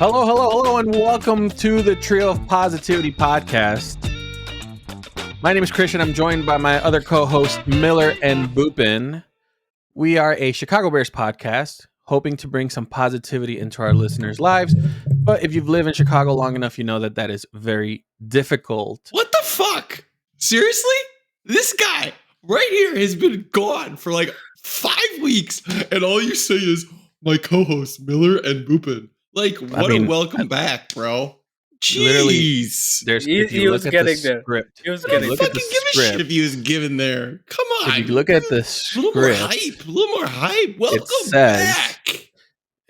Hello, and welcome to the Trio of Positivity podcast. My name is Christian. I'm joined by my other co-hosts, Miller and Boopin. We are a Chicago Bears podcast, hoping to bring some positivity into our listeners' lives. But if you've lived in Chicago long enough, you know that is very difficult. What the fuck? Seriously? This guy right here has been gone for like 5 weeks, and all you say is my co-hosts Miller and Boopin. Like, what a welcome back, bro. Jeez. He was getting there. He was getting there. I don't fucking give a shit if he was given there. Come on. If you look at the script, a little more hype. Welcome back.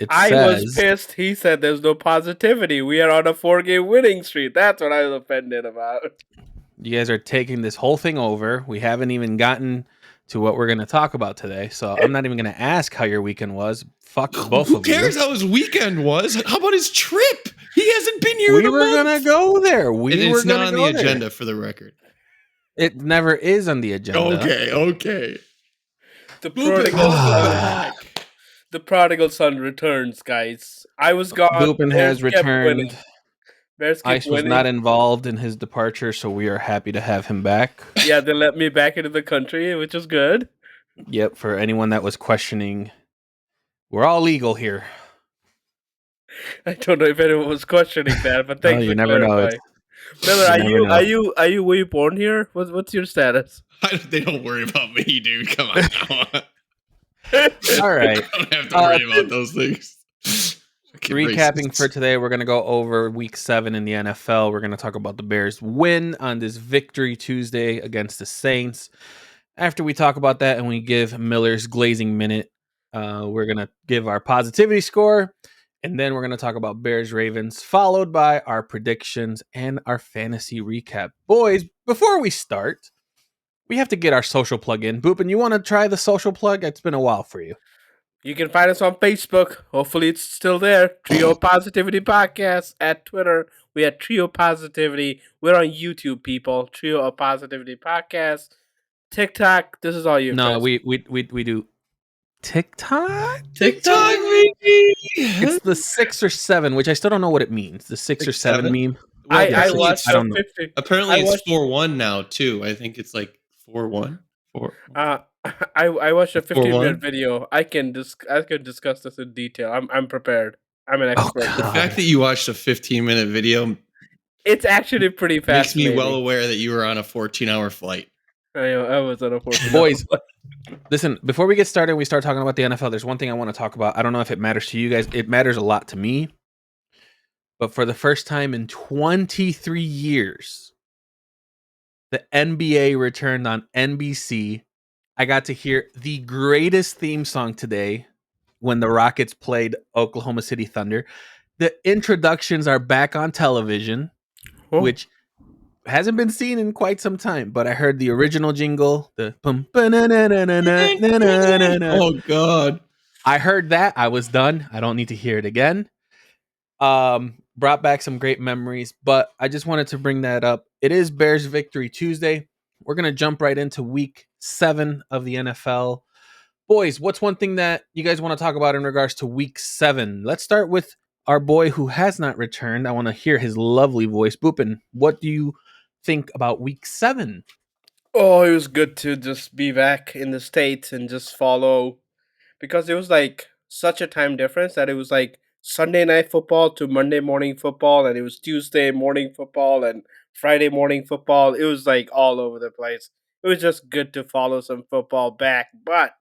I was pissed. He said there's no positivity. We are on a 4-game winning streak. That's what I was offended about. You guys are taking this whole thing over. We haven't even gotten to what we're going to talk about today. So I'm not even going to ask how your weekend was. Fuck both of you. Who cares how his weekend was? How about his trip? He hasn't been here in a month. We were going to go there. It's not on the agenda for the record. It never is on the agenda. Okay. The prodigal son returns, guys. I was gone. Boopin has returned. Ice was winning. not involved in his departure, so we are happy to have him back. Yeah, they let me back into the country, which is good. Yep, for anyone that was questioning, we're all legal here. I don't know if anyone was questioning that, but thanks. You never know. Miller, were you born here? What's your status? They don't worry about me, dude. Come on now. All right. I don't have to worry about those things. Recapping for today, we're going to go over Week 7 in the NFL. We're going to talk about the Bears' win on this Victory Tuesday against the Saints. After we talk about that and we give Miller's glazing minute, we're going to give our positivity score, and then we're going to talk about Bears-Ravens, followed by our predictions and our fantasy recap. Boys, before we start, we have to get our social plug in. Boopin, you want to try the social plug? It's been a while for you. You can find us on Facebook. Hopefully it's still there. Trio Positivity Podcast. At Twitter, we at Trio Positivity. We're on YouTube, people. Trio of Positivity Podcast. TikTok. This is all you. No, we do TikTok. TikTok, maybe. It's the 6 or 7, which I still don't know what it means. The 6 or 7 meme. I watched. I don't know. Apparently, it's 4-1 now too. I think it's like 4-1. I watched a 15-minute video. I can discuss this in detail. I'm prepared. I'm an expert. The fact that you watched a 15-minute video, it's actually pretty fast. Makes me well aware that you were on a 14-hour flight. I was on a 14-hour Boys, listen, before we get started, we start talking about the NFL. There's one thing I want to talk about. I don't know if it matters to you guys. It matters a lot to me. But for the first time in 23 years, the NBA returned on NBC. I got to hear the greatest theme song today when the Rockets played Oklahoma City Thunder. The introductions are back on television, which hasn't been seen in quite some time. But I heard the original jingle, the oh god! I heard that. I was done. I don't need to hear it again. Brought back some great memories, but I just wanted to bring that up. It is Bears Victory Tuesday. We're going to jump right into Week 7 of the NFL. Boys, what's one thing that you guys want to talk about in regards to Week 7? Let's start with our boy who has not returned. I want to hear his lovely voice. Boopin, what do you think about Week 7? Oh, it was good to just be back in the States and just follow, because it was like such a time difference that it was like Sunday night football to Monday morning football, and it was Tuesday morning football and Friday morning football. It was like all over the place. It was just good to follow some football back. But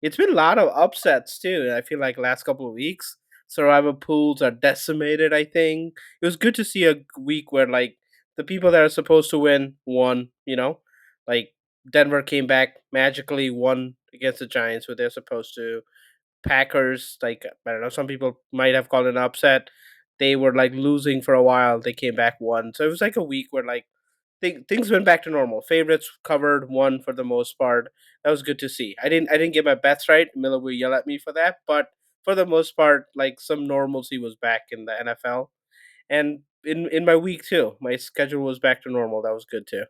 it's been a lot of upsets too. I feel like last couple of weeks, survivor pools are decimated, I think. It was good to see a week where like the people that are supposed to win won, like Denver came back magically, won against the Giants where they're supposed to. Packers, like, I don't know, some people might have called it an upset. They were like losing for a while. They came back, won. So it was like a week where like things went back to normal. Favorites covered, won for the most part. That was good to see. I didn't get my bets right. Miller will yell at me for that, but for the most part, like some normalcy was back in the NFL. And in my week too, my schedule was back to normal. That was good too.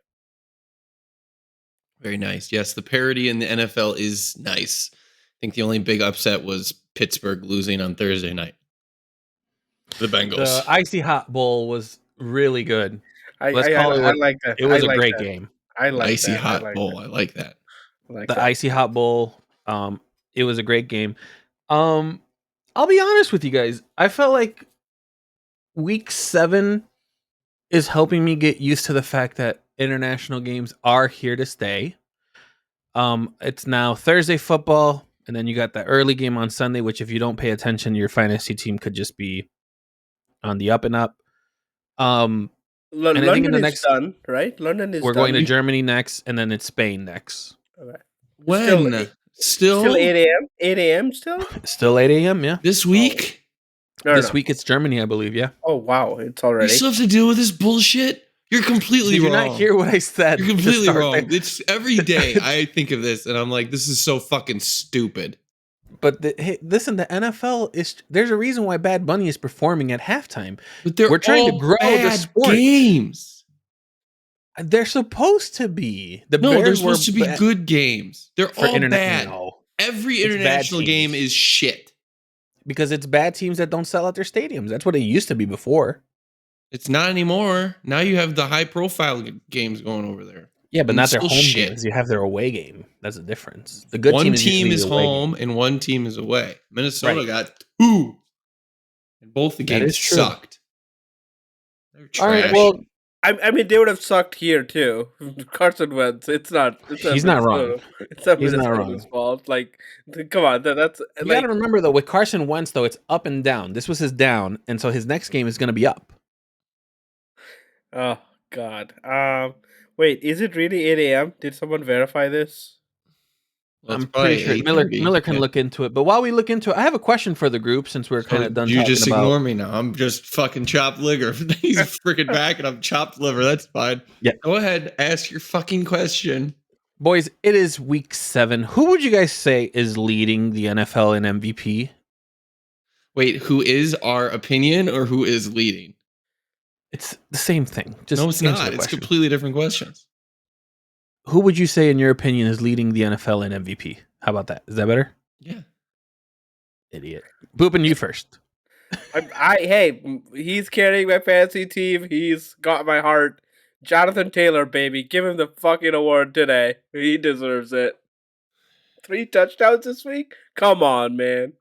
Very nice. Yes, the parity in the NFL is nice. I think the only big upset was Pittsburgh losing on Thursday night. The Bengals. The Icy Hot Bowl was really good. I Let's call it I what like that. it was I a like great that. game. I like Icy that. I Hot like Bowl. that. I like that. I like The that. Icy Hot Bowl. It was a great game. I'll be honest with you guys. I felt like week 7 is helping me get used to the fact that international games are here to stay. It's now Thursday football, and then you got the early game on Sunday, which if you don't pay attention, your fantasy team could just be on the up and up. And I think in London the is next done, right? London is we're done. going to Germany next, and then it's Spain next. Okay. When? Still 8 a.m. 8 a.m. Still Still 8 a.m. Yeah. This week? This week it's Germany, I believe. Yeah. Oh wow, it's You already. still have to deal with this bullshit? You're completely Did you wrong. not hear what I said? You're to completely start wrong. there? It's every day I think of this and I'm like, this is so fucking stupid. But hey, listen, the NFL is. There's a reason why Bad Bunny is performing at halftime. But they're We're trying to all grow the bad sport. games. They're supposed to be. The No, Bears they're were supposed to be bad good games. They're for all internet. bad. No, Every It's bad international game teams. is shit. because it's bad teams that don't sell out their stadiums. That's what it used to be before. It's not anymore. Now you have the high profile games going over there. Yeah, but And not it's their still home shit. games. You have their away game. That's the difference. The good One team team usually is the away game. home and one team is away. Minnesota Right. got 2. And both the That games is true. sucked. They're All trash. right, well, I mean, they would have sucked here too. Carson Wentz. It's not. He's not wrong. It's not He's not Minnesota's wrong. fault. Like, come on. That's you like. got to remember though, with Carson Wentz though, it's up and down. This was his down, and so his next game is going to be up. Oh God. Wait. Is it really 8 a.m.? Did someone verify this? Well, it's I'm pretty probably sure Miller 8:30. can Yeah. look into it. But while we look into it, I have a question for the group since we're kind So of done you talking just about. ignore me now. I'm just fucking chopped liver. He's freaking back and I'm chopped liver. That's fine. Yeah. Go ahead. Ask your fucking question. Boys, it is week 7. Who would you guys say is leading the NFL in MVP? Wait, who is our opinion or who is leading? It's the same thing. Just No, it's answer not. the It's question. completely different questions. Who would you say, in your opinion, is leading the NFL in MVP? How about that? Is that better? Yeah. Idiot. Booping you first. Hey, he's carrying my fantasy team. He's got my heart. Jonathan Taylor, baby, give him the fucking award today. He deserves it. 3 touchdowns this week. Come on, man.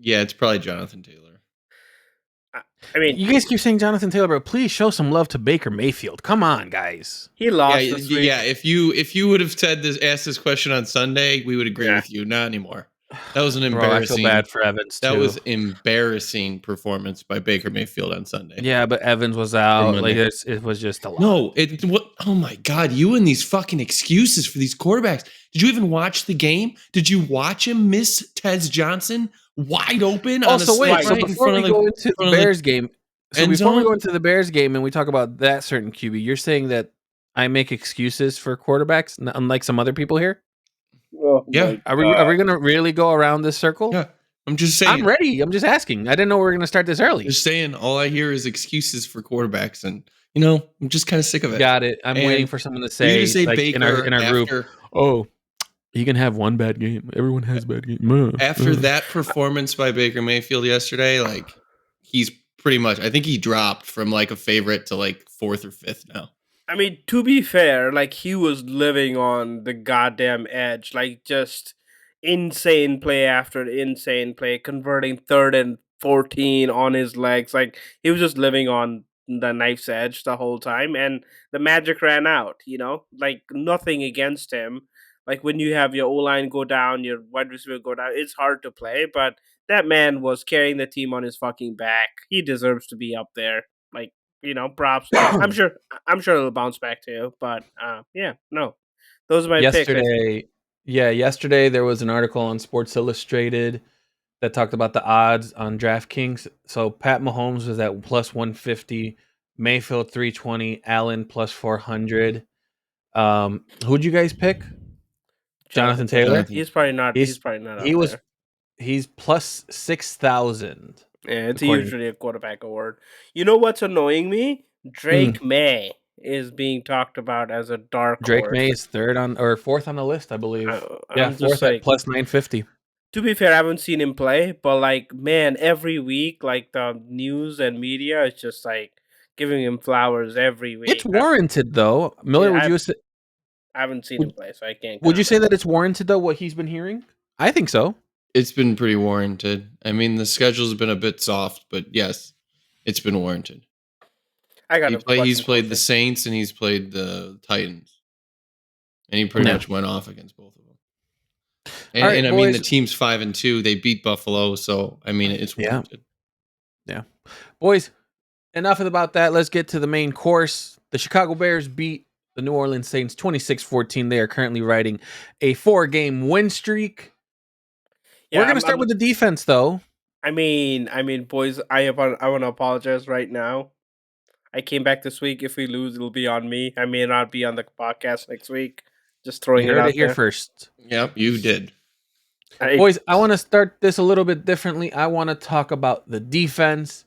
Yeah, it's probably Jonathan Taylor. I mean, You guys keep saying Jonathan Taylor, but please show some love to Baker Mayfield. Come on, guys. he lost Yeah, this week. yeah. If you would have asked this question on Sunday, we would agree Yeah. with you. Not anymore. That was an Bro, I feel embarrassing. bad for Evans, too. That was embarrassing performance by Baker Mayfield on Sunday. Yeah, but Evans was out. Monday. Like it was just a lot. No, what? Oh my God! You and these fucking excuses for these quarterbacks. Did you even watch the game? Did you watch him miss Tez Johnson wide open on a Also, wait. slide So right in before front we of the? go into the front of the Bears game, so end before we zone? go into the Bears game and we talk about that certain QB, you're saying that I make excuses for quarterbacks, unlike some other people here. Oh, Yeah. my God. Are we gonna really go around this circle? Yeah, I'm just saying. I'm ready. I'm just asking. I didn't know we were gonna start this early. Just saying. All I hear is excuses for quarterbacks, and I'm just kind of sick of it. Got it. I'm And waiting for someone to For you say, to say like, Baker in our group. after, Oh, you can have one bad game. Everyone has bad game. after that performance by Baker Mayfield yesterday, like he's pretty much. I think he dropped from like a favorite to like 4th or 5th now. I mean, to be fair, like he was living on the goddamn edge, like just insane play after insane play, converting 3rd and 14 on his legs. Like he was just living on the knife's edge the whole time, and the magic ran out. Like nothing against him. Like when you have your O line go down, your wide receiver go down, it's hard to play. But that man was carrying the team on his fucking back. He deserves to be up there. Like props. I'm sure it'll bounce back too. But yeah, no, those are my picks. Yesterday there was an article on Sports Illustrated that talked about the odds on DraftKings. So Pat Mahomes was at plus 150, Mayfield 320, Allen plus 400. Who'd you guys pick? Jonathan Taylor. He's probably not. He's- He's probably not. He up was there. he's plus 6,000. Yeah, it's according- usually a quarterback award. You know what's annoying me? Drake May is being talked about as a dark Drake horse. May is 4th on the list, I believe. I'm Yeah, just 4th like, at plus 950. To be fair, I haven't seen him play, but like, man, every week, like the news and media is just like giving him flowers every It's week. warranted though. Miller, Yeah, would you I haven't seen him would, play, so I can't would you say comment. that it's warranted though what he's been hearing? I think so. It's been pretty warranted. I mean, the schedule's been a bit soft, but yes, it's been warranted. I gotta watch He's him played the closer. Saints and he's played the Titans, and he pretty Yeah. much went off against both of them. And, All right, and I mean, boys. the team's 5-2. They beat Buffalo, so I mean, it's Yeah. warranted. Yeah. Boys, enough about that. Let's get to the main course. The Chicago Bears beat the New Orleans Saints 26-14. They are currently riding a 4-game win streak. Yeah, We're going to start with the defense, though. I mean, boys, I want to apologize right now. I came back this week. If we lose, it'll be on me. I may not be on the podcast next week. Just throwing You it heard out it here there. first. Yep, you did. Boys, I want to start this a little bit differently. I want to talk about the defense.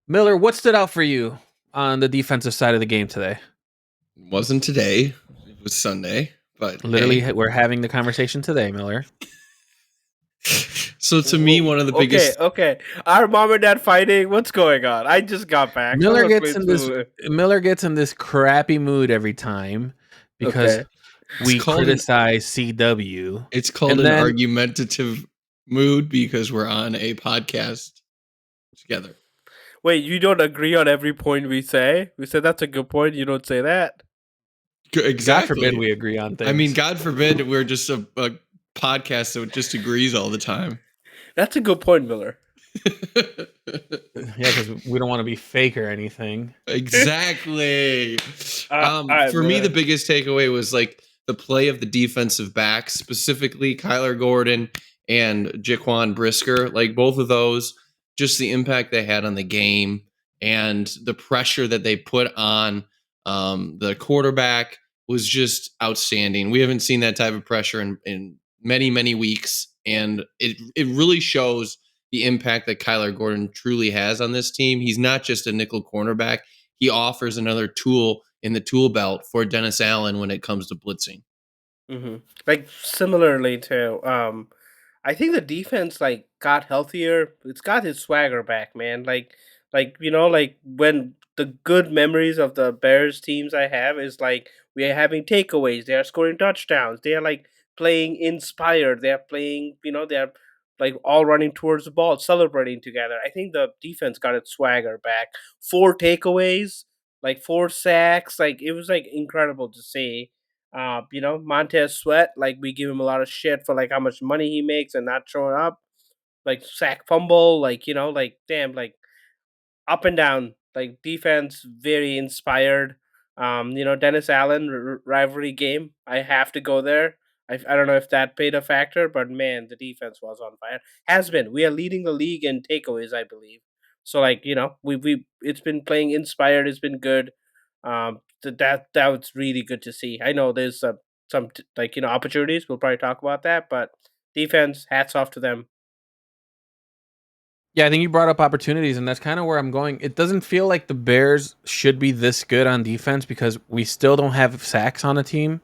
Miller, what stood out for you on the defensive side of the game today? It wasn't today. It was Sunday, but Literally, hey. we're having the conversation today, Miller. So to me, one of the biggest. Okay. Our mom and dad fighting. What's going on? I just got back. Miller Someone gets please in this crappy mood every time because Okay. we It's called criticize CW. It's called And an then- argumentative mood because we're on a podcast together. Wait, you don't agree on every point we say? We said that's a good point. You don't say that. Exactly. God forbid we agree on things. I mean, God forbid we're just a podcast that just agrees all the time. That's a good point, Miller. yeah, because we don't want to be fake or anything. Exactly. Alright, For me, Miller. the biggest takeaway was like the play of the defensive backs, specifically Kyler Gordon and Jaquan Brisker. Like both of those, just the impact they had on the game and the pressure that they put on the quarterback was just outstanding. We haven't seen that type of pressure in many, many weeks. And it really shows the impact that Kyler Gordon truly has on this team. He's not just a nickel cornerback. He offers another tool in the tool belt for Dennis Allen when it comes to blitzing. Mm-hmm. Like similarly to, I think the defense like got healthier. It's got his swagger back, man. Like like when the good memories of the Bears teams I have is like we are having takeaways. They are scoring touchdowns. They are like playing inspired. They are playing. They are like all running towards the ball, celebrating together. I think the defense got its swagger back. 4 takeaways, like 4 sacks. Like it was like incredible to see. Montez Sweat, like we give him a lot of shit for like how much money he makes and not showing up. Like sack fumble, like like damn, like up and down, like defense very inspired. Dennis Allen rivalry game. I have to go there. I don't know if that played a factor, but man, the defense was on fire. Has been. We are leading the league in takeaways, I believe. So like we it's been playing inspired. It's been good. That was really good to see. I know there's some opportunities. We'll probably talk about that, but defense, hats off to them. Yeah, I think you brought up opportunities, and that's kind of where I'm going. It doesn't feel like the Bears should be this good on defense because we still don't have sacks on the team.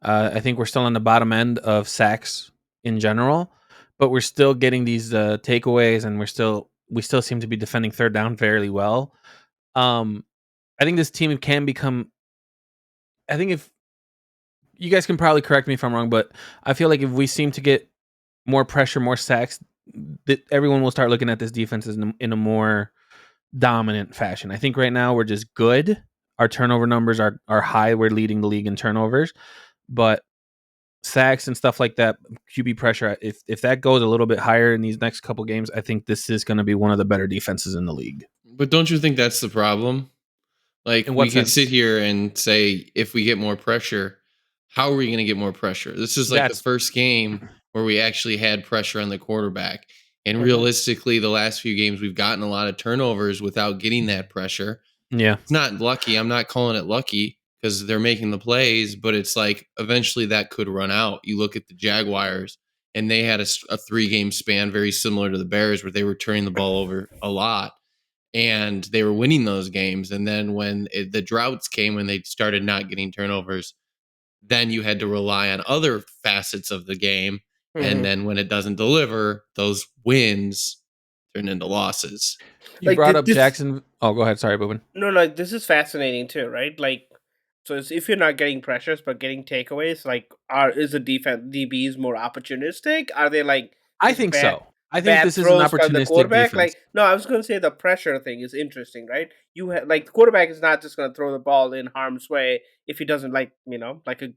I think we're still on the bottom end of sacks in general, but we're still getting these takeaways, and we still seem to be defending third down fairly well. I think this team can become. I think if you guys can probably correct me if I'm wrong, but I feel like if we seem to get more pressure, more sacks, that everyone will start looking at this defense as in a more dominant fashion. I think right now we're just good. Our turnover numbers are high. We're leading the league in turnovers, but sacks and stuff like that, QB pressure, if that goes a little bit higher in these next couple games, I think this is going to be one of the better defenses in the league. But don't you think that's the problem? Like, In what we can sense? sit here and say, if we get more pressure, how are we going to get more pressure? This is like the first game where we actually had pressure on the quarterback. And realistically, the last few games, we've gotten a lot of turnovers without getting that pressure. Yeah. It's not lucky. I'm not calling it lucky because they're making the plays, but it's like eventually that could run out. You look at the Jaguars, and they had a 3-game span very similar to the Bears where they were turning the ball over a lot. And they were winning those games. And then when the droughts came, when they started not getting turnovers, then you had to rely on other facets of the game. And then when it doesn't deliver, those wins turn into losses. You Like, brought up this- Jackson. Oh, go ahead. Sorry, Boobin. No, like this is fascinating too, right? Like, so if you're not getting pressures but getting takeaways, like, is the defense DBs more opportunistic? Are they like I just think bad, so. I think bad this is an throws by the opportunistic quarterback? defense. Like, no, I was going to say the pressure thing is interesting, right? Like the quarterback is not just going to throw the ball in harm's way if he doesn't like like a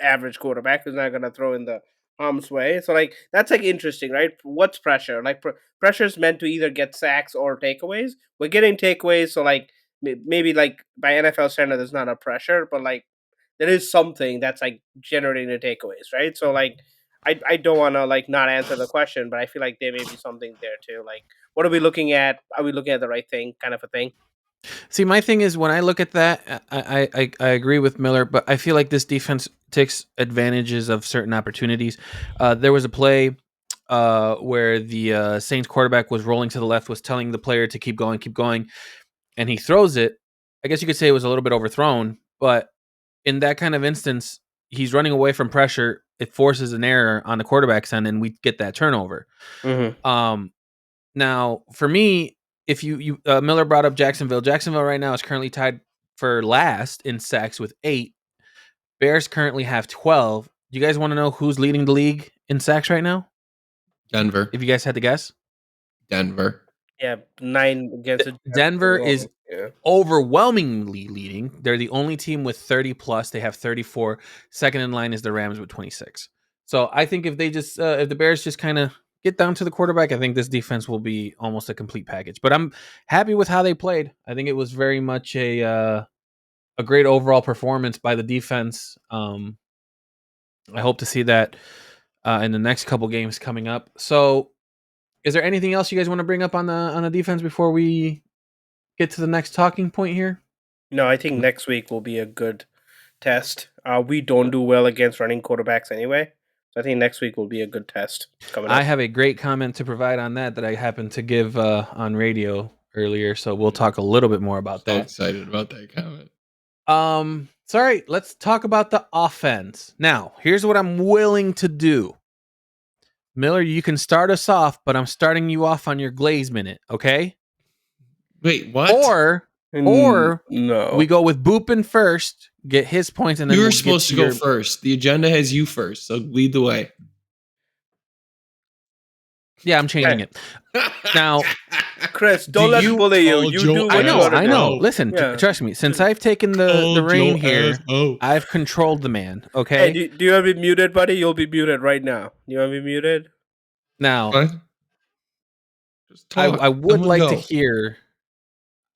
average quarterback who's not going to throw in the harm's way. So like that's like interesting, right? What's pressure? Like pressure is meant to either get sacks or takeaways. We're getting takeaways, so like maybe like by NFL standard, there's not a pressure, but like there is something that's like generating the takeaways, right? So like I don't want to like not answer the question, but I feel like there may be something there too. Like, what are we looking at? Are we looking at the right thing, kind of a thing? See, my thing is when I look at that, I agree with Miller, but I feel like this defense takes advantages of certain opportunities. There was a play where the Saints quarterback was rolling to the left, was telling the player to keep going, and he throws it. I guess you could say it was a little bit overthrown, but in that kind of instance, he's running away from pressure. It forces an error on the quarterback's end, and we get that turnover. Mm-hmm. Now, for me, if you Miller brought up Jacksonville. Jacksonville right now is currently tied for last in sacks with 8. Bears currently have 12. Do you guys want to know who's leading the league in sacks right now? Denver. If you guys had to guess, Denver. Yeah, 9 against the Denver is yeah. overwhelmingly leading. They're the only team with 30 plus. They have 34. Second in line is the Rams with 26. So I think if they just if the Bears just kind of get down to the quarterback, I think this defense will be almost a complete package. But I'm happy with how they played. I think it was very much a great overall performance by the defense. I hope to see that in the next couple games coming up. So, is there anything else you guys want to bring up on the defense before we get to the next talking point here? No, I think next week will be a good test. We don't do well against running quarterbacks anyway, so I think next week will be a good test coming up. I have a great comment to provide on that I happened to give on radio earlier, so we'll talk a little bit more about So that. excited about that comment. Sorry, let's talk about the offense. Now, here's what I'm willing to do. Miller, you can start us off, but I'm starting you off on your Glaze minute, okay? Wait, what? Or no, we go with Boopin first, get his points, and then You were we'll get supposed to go first. The agenda has you first, so lead the way. Yeah, I'm changing it. Now, Chris, don't do let you him bully you. call You Joe do what I you know, want to I do. know. Listen, Yeah. trust me. Since I've taken the reign here, Oh, I've controlled the man. Hey, Okay. do you want to be muted, buddy? You'll be muted right now. You want to be muted? Now, what? Just talk. I would Someone like go. to hear.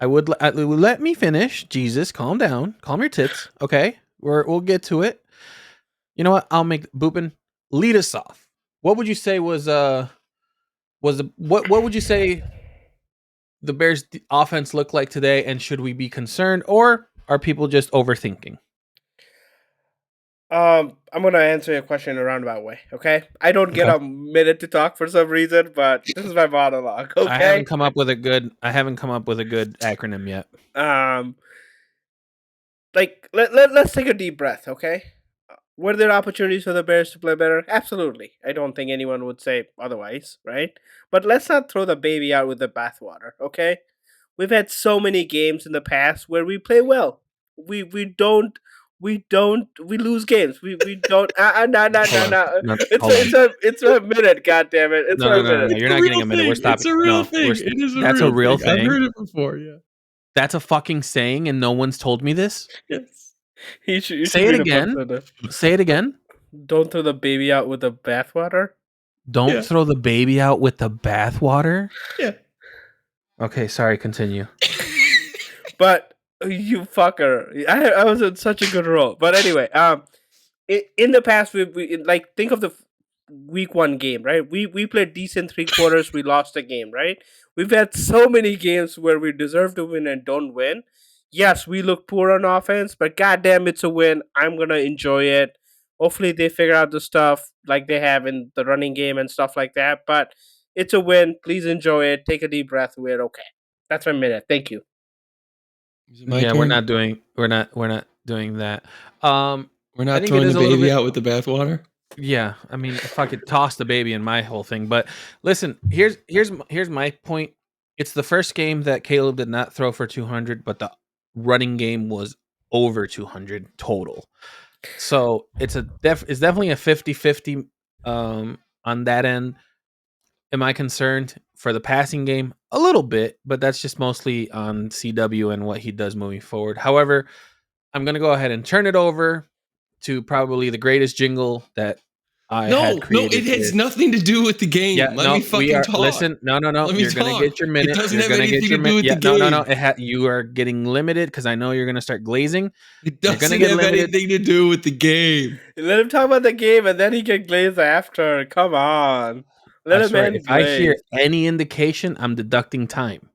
I would let me finish. Jesus, calm down. Calm your tits. Okay, we'll get to it. You know what? I'll make Boopin lead us off. What would you say was what would you say the Bears' offense look like today, and should we be concerned, or are people just overthinking? I'm gonna answer your question in a roundabout way. Okay, I don't get a minute to talk for some reason, but this is my monologue. Okay, I haven't come up with a good acronym yet. Like let's take a deep breath. Okay, were there opportunities for the Bears to play better? Absolutely. I don't think anyone would say otherwise, right? But let's not throw the baby out with the bathwater. Okay, we've had so many games in the past where we play well. We lose games. We don't. No. No, It's a minute. God damn it! It's No, a minute. no, you're not getting a minute. We're stopping. It's a real No, thing. we're- It is a that's real a real thing. I've thing. heard it before. Yeah. That's a fucking saying, and no one's told me this. Yes. You should Say it read a book again. on that. Say it again. Don't throw the baby out with the bathwater. Don't Yeah. throw the baby out with the bathwater. Yeah. Okay, sorry. Continue. But you fucker, I was in such a good role. But anyway, in the past we like think of the week 1 game, right? We played decent 3 quarters. We lost the game, right? We've had so many games where we deserve to win and don't win. Yes, we look poor on offense, but goddamn, it's a win. I'm gonna enjoy it. Hopefully, they figure out the stuff like they have in the running game and stuff like that. But it's a win. Please enjoy it. Take a deep breath. We're okay. That's my minute. Thank you. Is it my Yeah, turn? we're not doing that. We're I not think throwing it is the a little baby bit- out with the bathwater. Yeah, I mean, if I could toss the baby in my whole thing, but listen, here's my point. It's the first game that Caleb did not throw for 200, but the running game was over 200 total. So it's it's definitely a 50-50 on that end. Am I concerned for the passing game? A little bit, but that's just mostly on CW and what he does moving forward. However, I'm going to go ahead and turn it over to probably the greatest jingle that I had No, created it has here. nothing to do with the game. Yeah, Let me we fucking are. talk. Listen, no. Let me You're gonna talk. get your minute. It doesn't You're have gonna anything get your to do with minute. the Yeah, no. game. You are getting limited because I know you're gonna start glazing. It You're gonna doesn't get have limited. anything to do with the game. Let him talk about the game, and then he can glaze after. Come on, let I him swear, end if I hear glaze. any indication, I'm deducting time.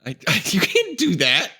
You can't do that.